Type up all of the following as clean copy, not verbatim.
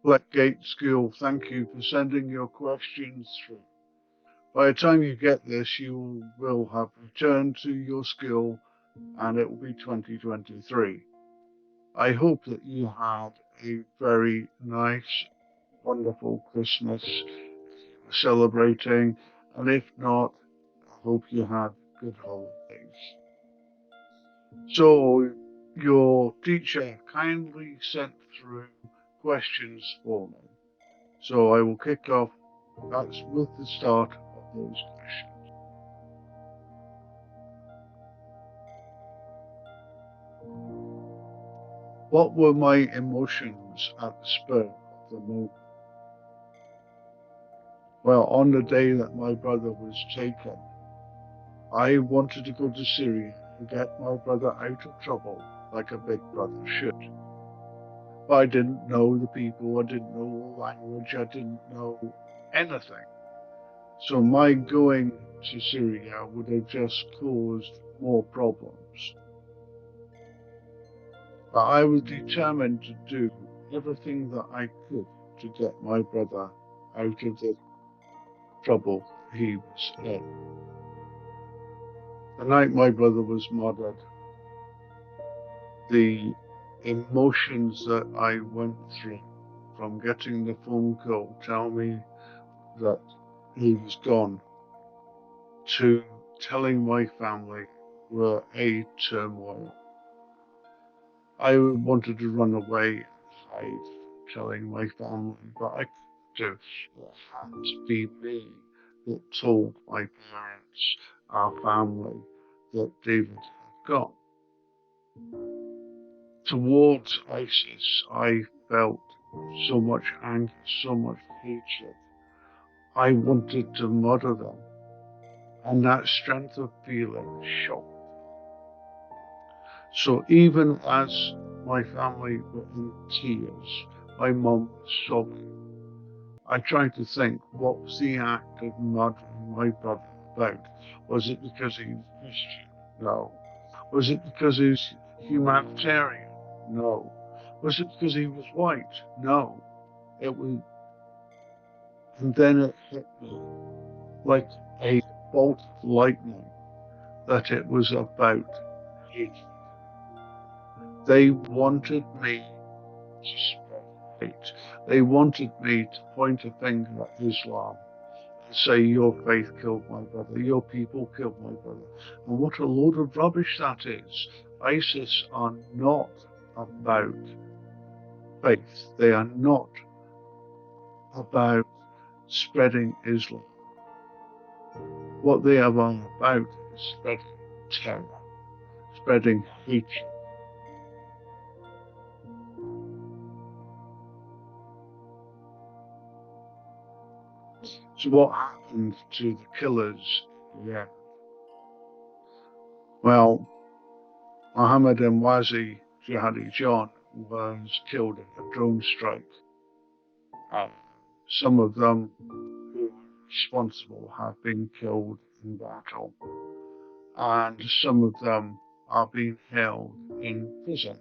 Pleckgate School, thank you for sending your questions through. By the time you get this, you will have returned to your school and it will be 2023. I hope that you had a very nice, wonderful Christmas celebrating, and if not, I hope you had good holidays. So, your teacher kindly sent through questions for me. So I will kick off with the start of those questions. What were my emotions at the spur of the moment? Well, on the day that my brother was taken, I wanted to go to Syria and get my brother out of trouble like a big brother should. But I didn't know the people, I didn't know the language, I didn't know anything. So my going to Syria would have just caused more problems. But I was determined to do everything that I could to get my brother out of the trouble he was in. The night my brother was murdered, the emotions that I went through from getting the phone call telling me that he was gone to telling my family were a turmoil. I wanted to run away and hide, telling my family, but I couldn't do it. It had to be me that told my parents, our family, that David had gone. Towards ISIS, I felt so much anger, so much hatred. I wanted to murder them, and that strength of feeling shocked. So even as my family were in tears, my mum was sobbing, I tried to think, what was the act of murdering my brother about? Was it because he was Christian? No. Was it because he was humanitarian? No. Was it because he was white? No. It was, and then it hit me like a bolt of lightning that it was about hatred. They wanted me to spread hate. They wanted me to point a finger at Islam and say, your faith killed my brother, your people killed my brother. And what a load of rubbish that is. ISIS are not about faith. They are not about spreading Islam. What they are about is spreading terror, spreading hatred. So what happened to the killers? Yeah. Well, Mohammed Mwazi Jihadi John was killed in a drone strike. Some of them who were responsible have been killed in battle, and some of them are being held in prison.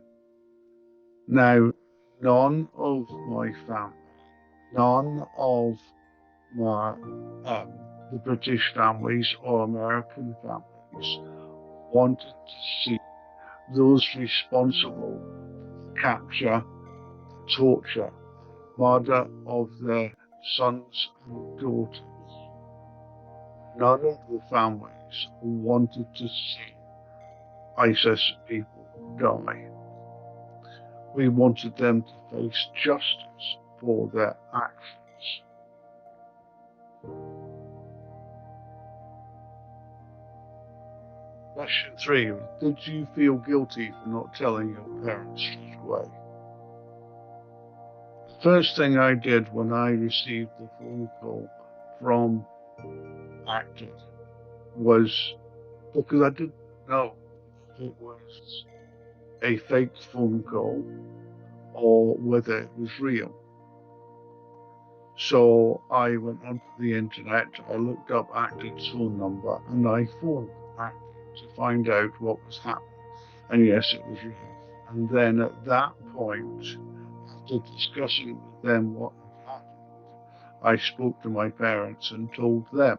Now, none of my family, none of my the British families or American families wanted to see those responsible for the capture, torture, murder of their sons and daughters. None of the families wanted to see ISIS people die. We wanted them to face justice for their actions. Question 3. Did you feel guilty for not telling your parents straight away? The first thing I did when I received the phone call from Acted was, because I didn't know if it was a fake phone call or whether it was real. So I went onto the internet, I looked up Acted's phone number, and I phoned Acted to find out what was happening. And yes, it was real. And then at that point, after discussing with them what had happened, I spoke to my parents and told them.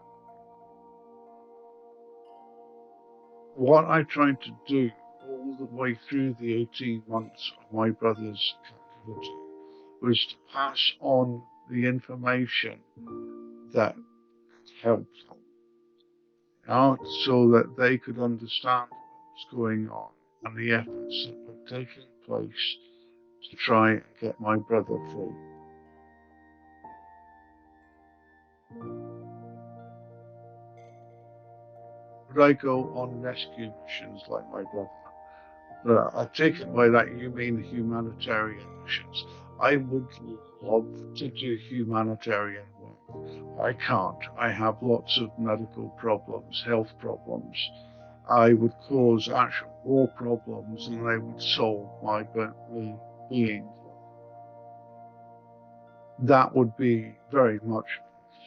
What I tried to do all the way through the 18 months of my brother's captivity was to pass on the information that helped them out so that they could understand what was going on and the efforts that were taking place to try and get my brother free. Would I go on rescue missions like my brother? I take it by that you mean humanitarian missions. I would love to do humanitarian work. I can't. I have lots of medical problems, health problems. I would cause actual more problems than they would solve by being. That would be very much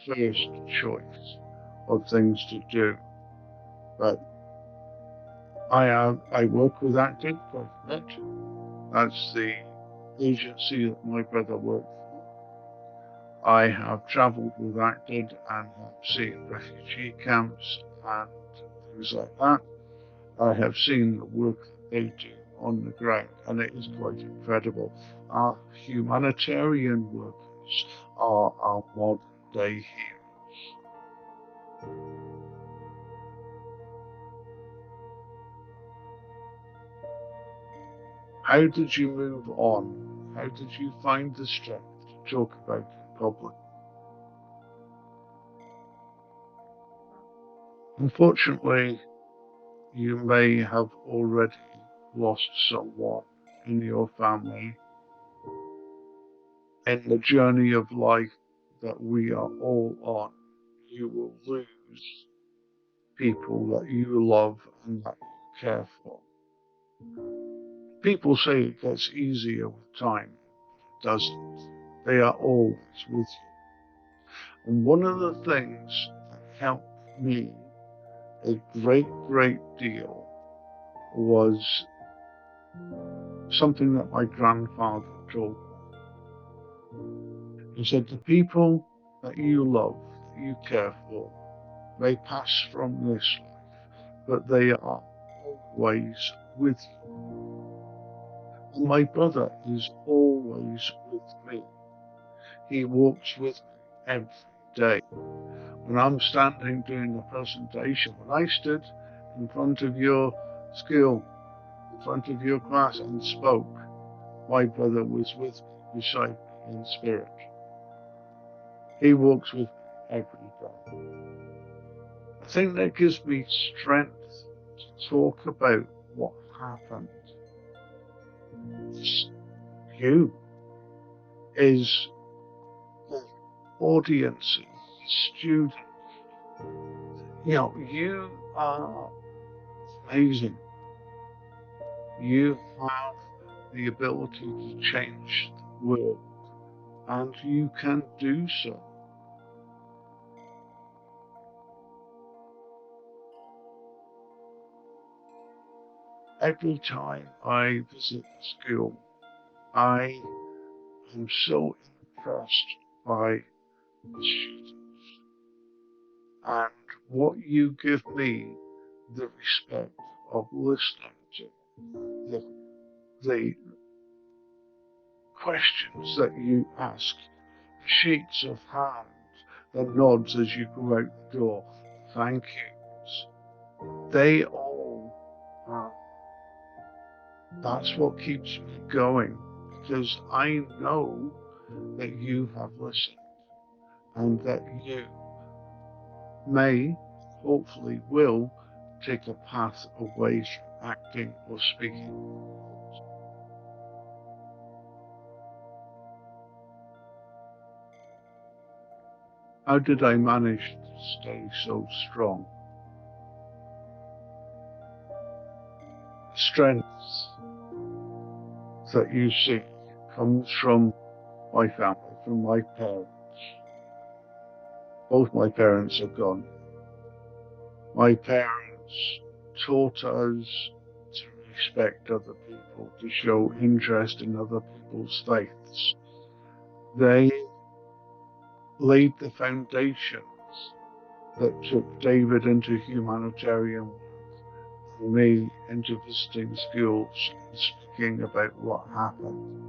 first choice of things to do. But I work with Acted quite a bit. That's the agency that my brother worked for. I have travelled with Acted and have seen refugee camps and things like that. I have seen the work that they do on the ground, and it is quite incredible. Our humanitarian workers are our modern day heroes. How did you move on? How did you find the strength to talk about it in public? Unfortunately, you may have already lost someone in your family in the journey of life that we are all on. You will lose people that you love and that you care for. People say it gets easier with time. It doesn't. They are always with you. And one of the things that helped me a great deal was something that my grandfather told me. He said, the people that you love, that you care for, may pass from this life, but they are always with you. And my brother is always with me. He walks with me every day. When I'm standing doing a presentation, when I stood in front of your school, in front of your class and spoke, my brother was with me, beside me in spirit. He walks with me every day. I think that gives me strength to talk about what happened. You is the audiences, students. You know, you are amazing. You have the ability to change the world, and you can do so. Every time I visit the school, I am so impressed by the students and what you give me the respect of listening to the questions that you ask, shakes of hands, the nods as you go out the door, thank yous. They all are. That's what keeps me going, because I know that you have listened and that you may, hopefully will, take a path away from acting or speaking. How did I manage to stay so strong? Strength that you see comes from my family, from my parents. Both my parents are gone. My parents taught us to respect other people, to show interest in other people's faiths. They laid the foundations that took David into humanitarian work and me into visiting schools and speaking about what happened.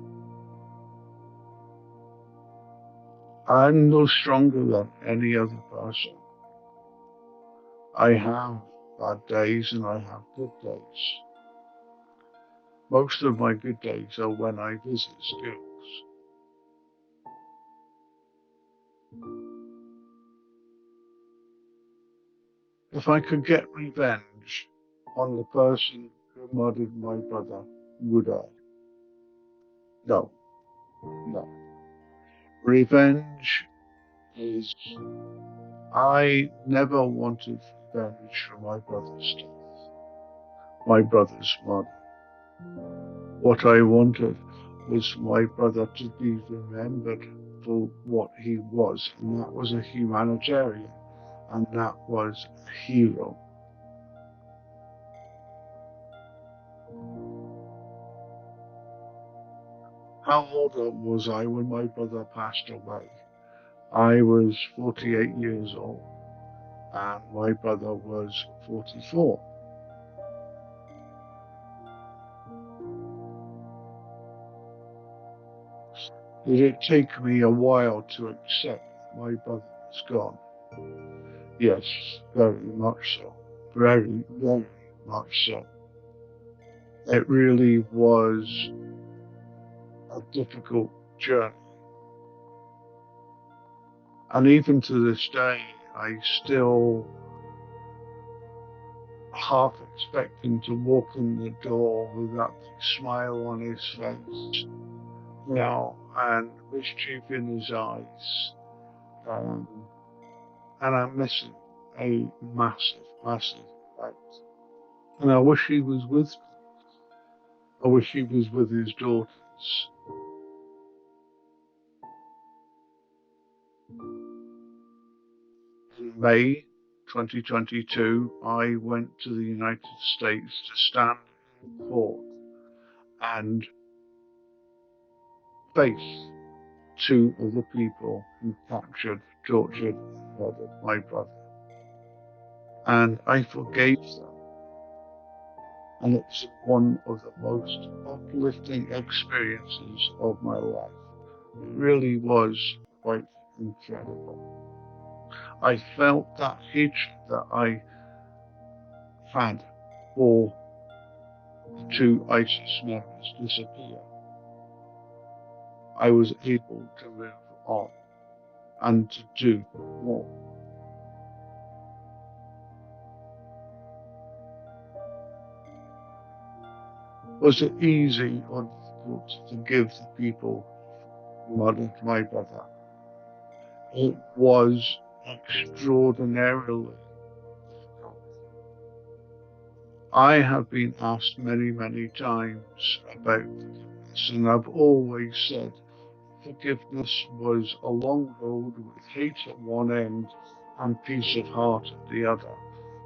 I'm no stronger than any other person. I have bad days and I have good days. Most of my good days are when I visit schools. If I could get revenge on the person who murdered my brother, would I? No, no. Revenge is, I never wanted revenge for my brother's death, my brother's murder. What I wanted was my brother to be remembered for what he was, and that was a humanitarian, and that was a hero. How old was I when my brother passed away? I was 48 years old, and my brother was 44. Did it take me a while to accept my brother was gone? Yes, very much so. Very, very much so. It really was a difficult journey. And even to this day, I still half expecting to walk in the door with that smile on his face, and mischief in his eyes. And I'm missing a massive, massive fact. And I wish he was with me. I wish he was with his daughters. In May 2022, I went to the United States to stand in court and face two of the people who captured, tortured, and murdered my brother. And I forgave them. And it's one of the most uplifting experiences of my life. It really was quite incredible. I felt that hatred that I had for the two ISIS members disappear. I was able to move on and to do more. Was it easy or difficult to forgive the people who murdered my brother? It was extraordinarily difficult. I have been asked many, many times about forgiveness, and I've always said forgiveness was a long road with hate at one end and peace of heart at the other.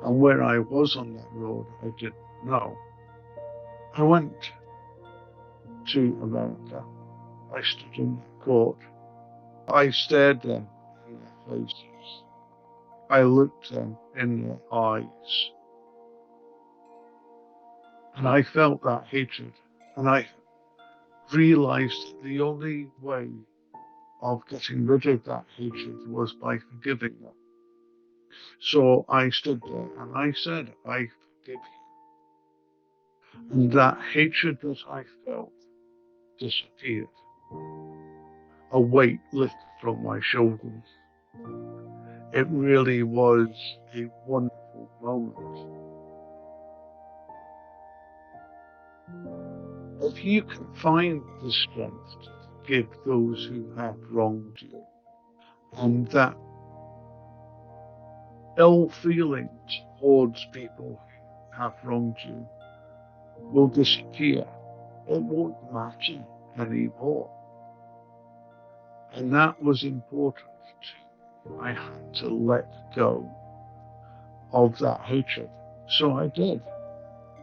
And where I was on that road, I didn't know. I went to America. I stood in the court. I stared them in their faces. I looked them in their eyes. And I felt that hatred. And I realized that the only way of getting rid of that hatred was by forgiving them. So I stood there and I said, I forgive you. And that hatred that I felt disappeared. A weight lifted from my shoulders. It really was a wonderful moment. If you can find the strength to forgive those who have wronged you, and that ill feeling towards people who have wronged you will disappear, it won't matter anymore. And that was important to me. I had to let go of that hatred. So I did.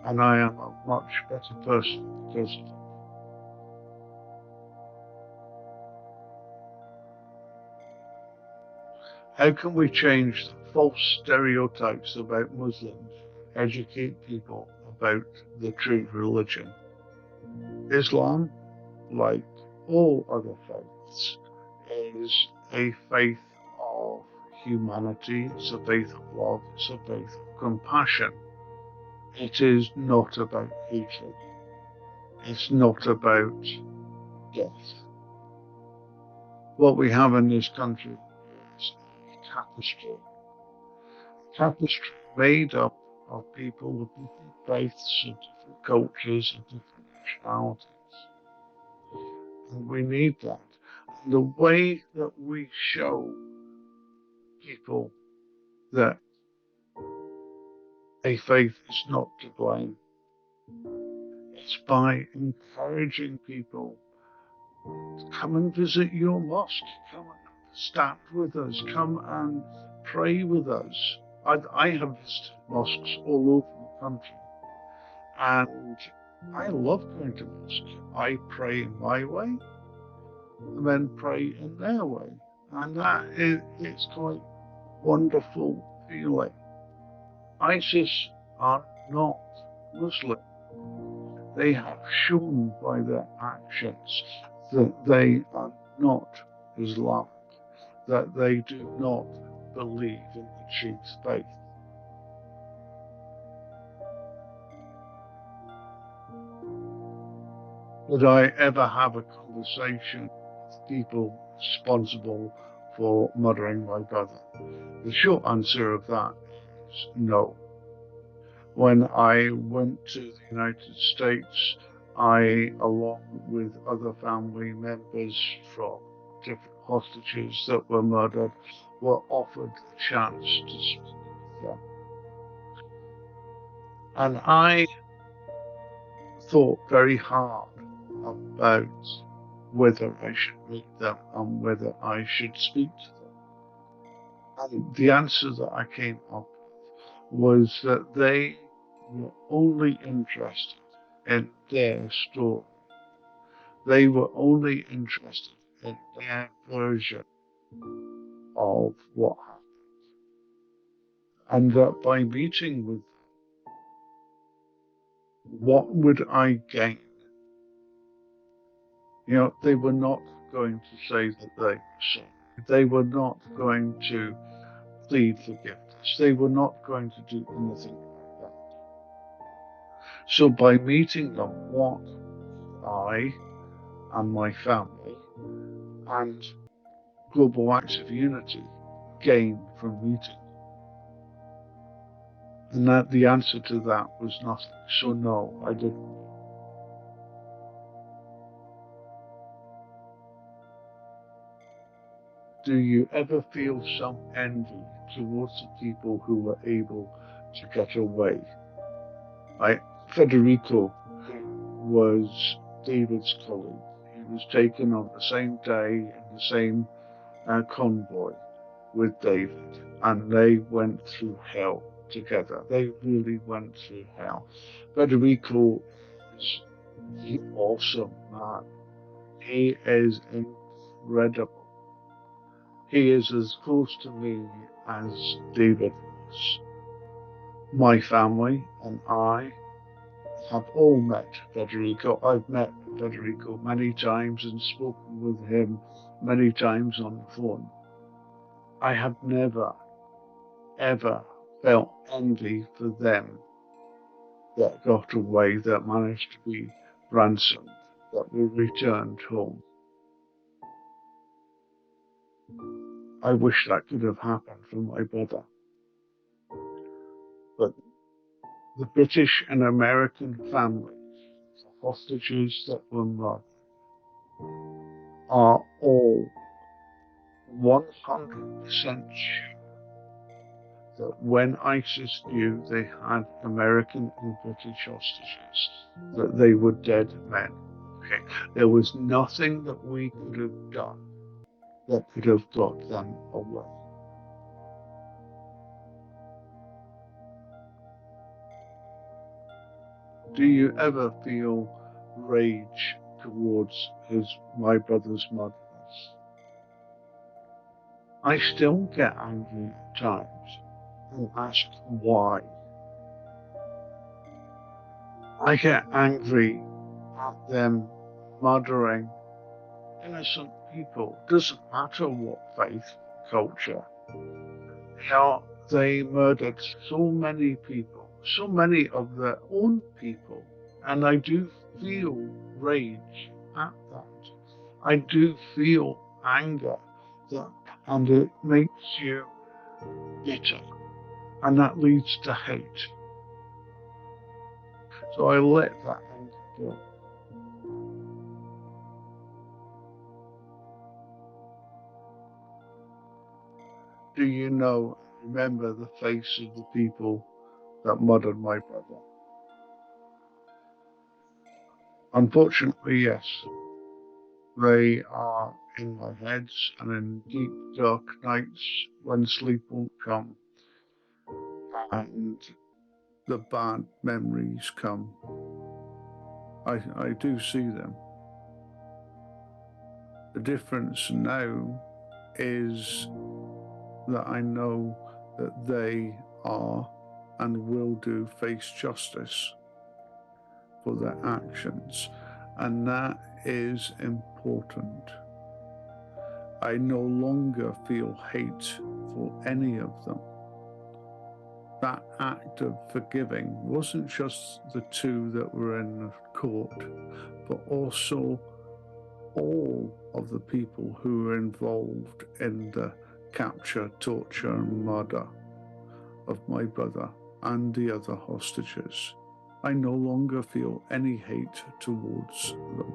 and I am a much better person because of it. How can we change the false stereotypes about Muslims, educate people about the true religion? Islam, like all other faiths, is a faith of humanity, it's a faith of love, it's a faith of compassion. It is not about hatred, it's not about death. What we have in this country is a tapestry made up of people of different faiths, of different cultures, of different nationalities. And we need that. And the way that we show people that a faith is not to blame is by encouraging people to come and visit your mosque, come and stand with us, come and pray with us. I have visited mosques all over the country, and I love going to mosque. I pray in my way, and then pray in their way, and it's quite wonderful feeling. ISIS are not Muslim. They have shown by their actions that they are not Islamic, that they do not believe in the true faith. Would I ever have a conversation with people responsible for murdering my brother? The short answer of that is no. When I went to the United States, I, along with other family members from different hostages that were murdered, were offered the chance to speak with them. And I thought very hard about whether I should meet them and whether I should speak to them. And the answer that I came up with was that they were only interested in their story. They were only interested in their version of what happened. And that by meeting with them, what would I gain? You know, they were not going to say that they were sorry. They were not going to plead forgiveness. They were not going to do anything like that. So by meeting them, what I and my family and Global Acts of Unity gain from meeting? And that the answer to that was nothing. So no, I didn't. Do you ever feel some envy towards the people who were able to get away? Federico was David's colleague. He was taken on the same day in the same convoy with David, and they went through hell together. They really went through hell. Federico is the awesome man. He is incredible. He is as close to me as David was. My family and I have all met Federico. I've met Federico many times and spoken with him many times on the phone. I have never, ever felt envy for them that got away, that managed to be ransomed, that were returned home. I wish that could have happened for my brother. But the British and American families, the hostages that were murdered, are all 100% sure that when ISIS knew they had American and British hostages, that they were dead men. Okay, there was nothing that we could have done that could have got them away. Do you ever feel rage towards my brother's murderers? I still get angry at times and ask why. I get angry at them murdering innocent people. Doesn't matter what faith, culture. They murdered so many people, so many of their own people, and I do feel rage at that. I do feel anger that, and it makes you bitter, and that leads to hate. So I let that anger go. Do you remember the face of the people that murdered my brother? Unfortunately, yes. They are in my heads and in deep dark nights when sleep won't come and the bad memories come. I do see them. The difference now is that I know that they are and will face justice for their actions, and that is important. I no longer feel hate for any of them. That act of forgiving wasn't just the two that were in the court, but also all of the people who were involved in the capture, torture, and murder of my brother and the other hostages. I no longer feel any hate towards them.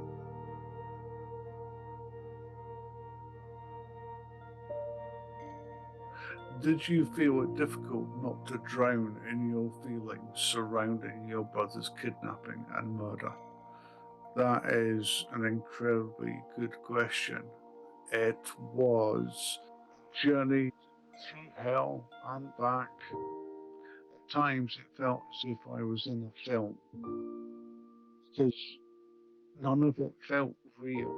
Did you feel it difficult not to drown in your feelings surrounding your brother's kidnapping and murder? That is an incredibly good question. It was a journey through hell and back. At times it felt as if I was in a film, because none of it felt real.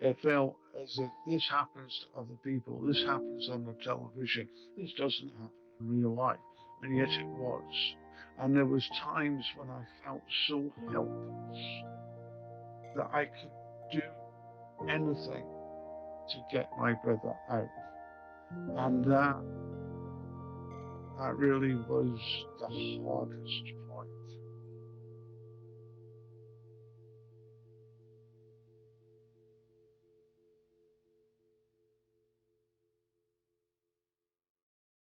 It felt as if this happens to other people, this happens on the television, this doesn't happen in real life, and yet it was. And there was times when I felt so helpless that I could do anything to get my brother out. And that really was the hardest point.